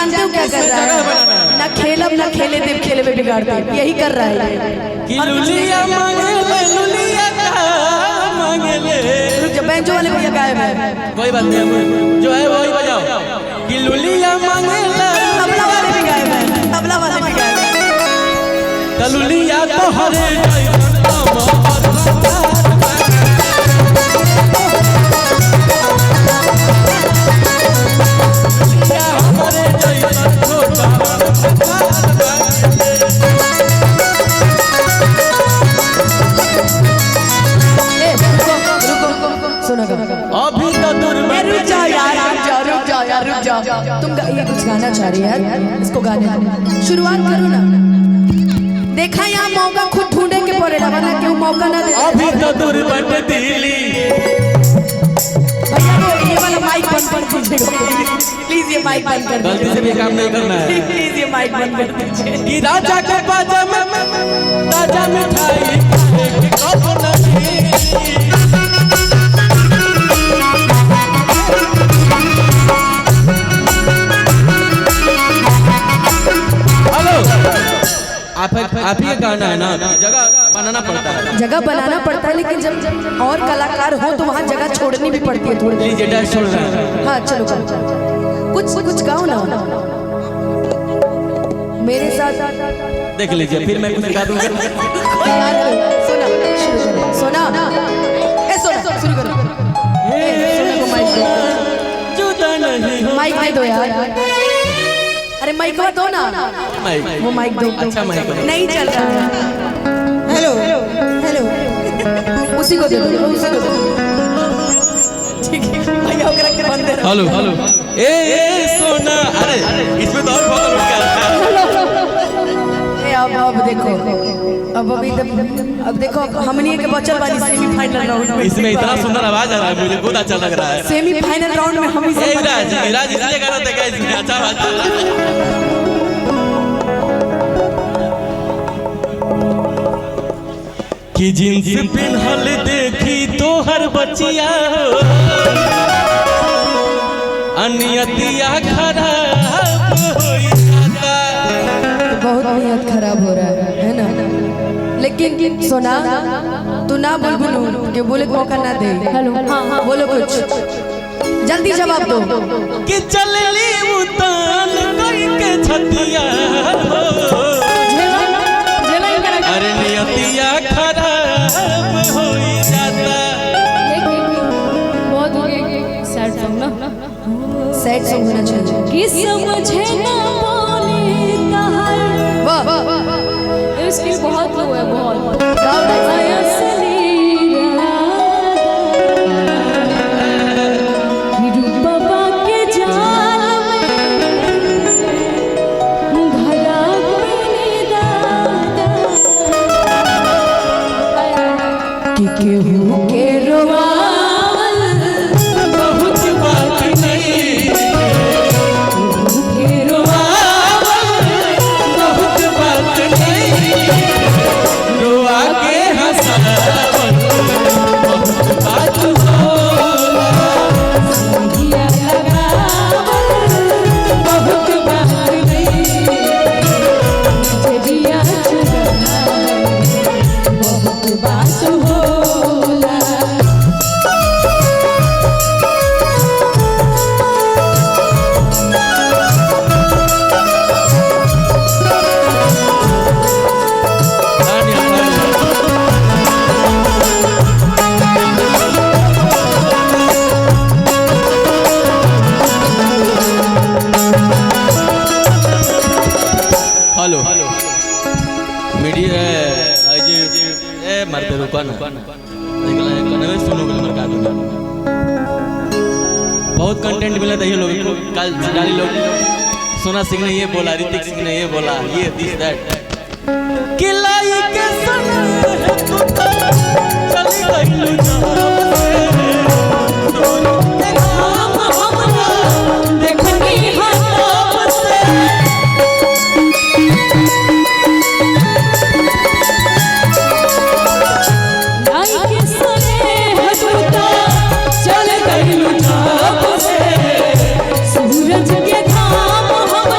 जानते हो क्या कर रहा है? ना खेलब ना खेले देव खेले में बिगाड़ दे, यही कर रहा है कि लुलिया मांगे ले लुलिया मांगे ले। जब बैंजो वाले भैया गायब है, कोई बात नहीं, जो है वही बजाओ कि लुलिया मांगे ले। तबला वाले भी गायब है, तबला वाले भी गायब है। लुलिया तो हरे अभी तो दूर में। रुक जाओ यार, रुक जाओ। तुम ये कुछ गाना चाह रही है यार, इसको गाने दो, शुरुआत करो ना। देखा यहाँ मौका खुद ढूंढे के पड़ेगा, वरना क्यों मौका ना दे। अभी तो दूर बट दिल्ली। भैया वो ये वाला माइक बंद कर दीजिएगा प्लीज, ये माइक बंद कर दीजिए। गलती से भी काम नहीं करना है प्लीज, ये माइक बंद कर दीजिए। कि राजा के बाजा में राजा मिठाई कब नहीं। आप ही गाना है ना, जगह बनाना पड़ता है। जगह बनाना पड़ता है, लेकिन जब और कलाकार हो तो वहाँ जगह छोड़नी भी पड़ती है थोड़ी देर। छोड़ रहा है। हाँ चलो कुछ गाओ ना मेरे साथ। देख लीजिए, फिर मैं कुछ गा दूंगा। सोना शुरू करो। माइक दे दो यार। अरे माइक दो ना, वो माइक दो। अच्छा माइक नहीं चल रहा है। हेलो उसी को दे दो, उसी को दो। ठीक है भैया ओकरा के बंद दे। हेलो ए सोना। अरे इसमें तो और फोकस उठ गया। अब देखो, अब देखो हमनी के बचल वाली सेमीफाइनल राउंड में इसमें इतना सुंदर आवाज आ रहा है, मुझे बहुत अच्छा लग रहा है। सेमीफाइनल राउंड में हम विराज इसलिए गाना देखा, इसमें अच्छा बात है। कि जींस पिन्हल देखी तो हर बचिया अनियतिया खराब हो जाता। बहुत नियत खराब हो रहा है ना। लेकिन सोना तू ना बुलबुल के बोले को मौका ना दे। हेलो हाँ बोलो कुछ, जल्दी जवाब दो। कि चलली उतान करके छतिया अरे नियतिया खराब हो जाता। बहुत हो गया सैड सॉन्ग ना, सैड सॉन्ग होना चाहिए। कि समझे ना पानी कहां। वाह इसकी बहुत लो है, बहुत गाओ ना। मारते रुका ना सुनो बहुत कंटेंट मिला था ये लोग कल जाली लोग। सोना सिंह ने ये बोला, ऋतिक सिंह ने ये बोला, ये दिस दैट किलाई के सन है तू तो चली गई देखनी हाथ से सूरज के धाम हम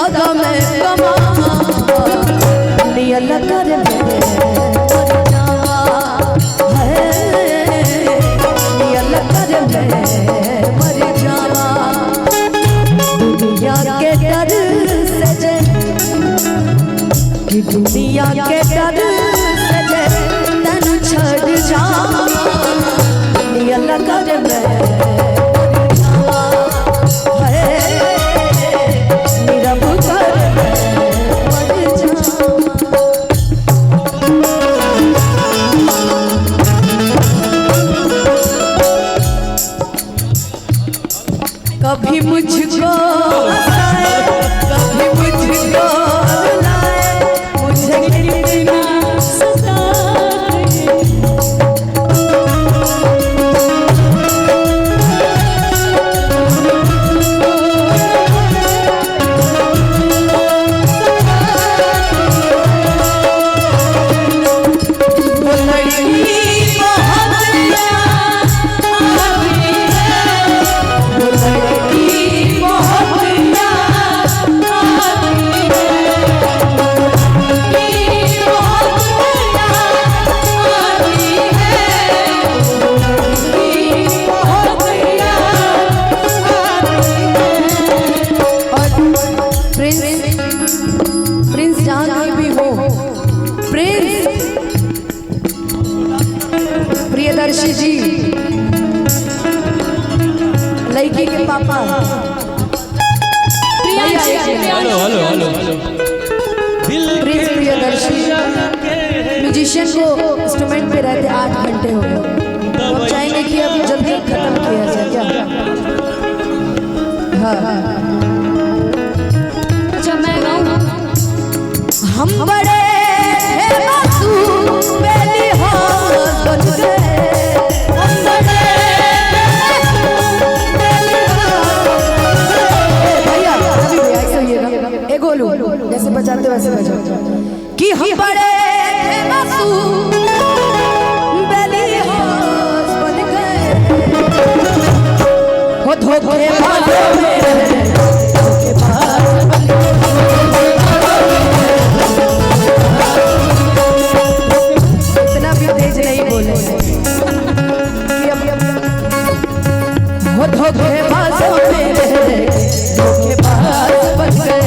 दादा मैं कमा नियल कर नियल कर मर जावा दुनिया के डर से कि दुनिया के डर से तन छड़ जा नियल कर कभी मुझको हंसाए, कभी मुझको रुलाए, मुझे कितना सताए। वो लड़की बहुत प्रिंस जहाँ कहीं भी हो, प्रिंस प्रियदर्शी जी लड़की के पापा hello hello hello Prince Priyadarshi musician को इंस्ट्रूमेंट पे रहते 8 घंटे हो गए। हम चाहेंगे कि अब जल्दी खत्म किया जाए क्या? हाँ हम बड़े मासूम बेली हो बन गए, हम बड़े भैया ऐसे ये गोलू जैसे बजाते वैसे बजाओ कि हम बड़े मासूम बेली हो बन गए हो धोखेबाज में धोखेबाज बन गए। तेज नहीं बोले वो धोखेबाजों में धोखेबाज बन गए।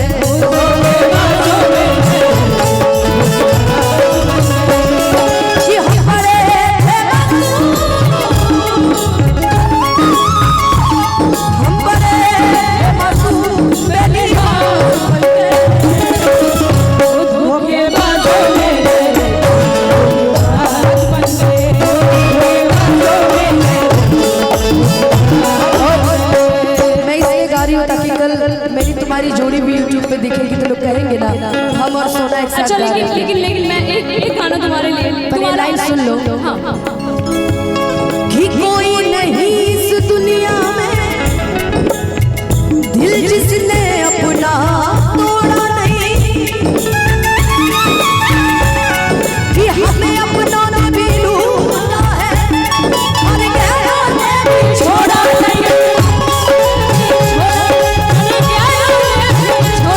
मेरी तुम्हारी जोड़ी भी YouTube पे दिखेगी तो लोग कहेंगे ना हम और सोना एक साथ। अच्छा लेकिन मैं एक गाना तुम्हारे लिए लाइन सुन लो। हाँ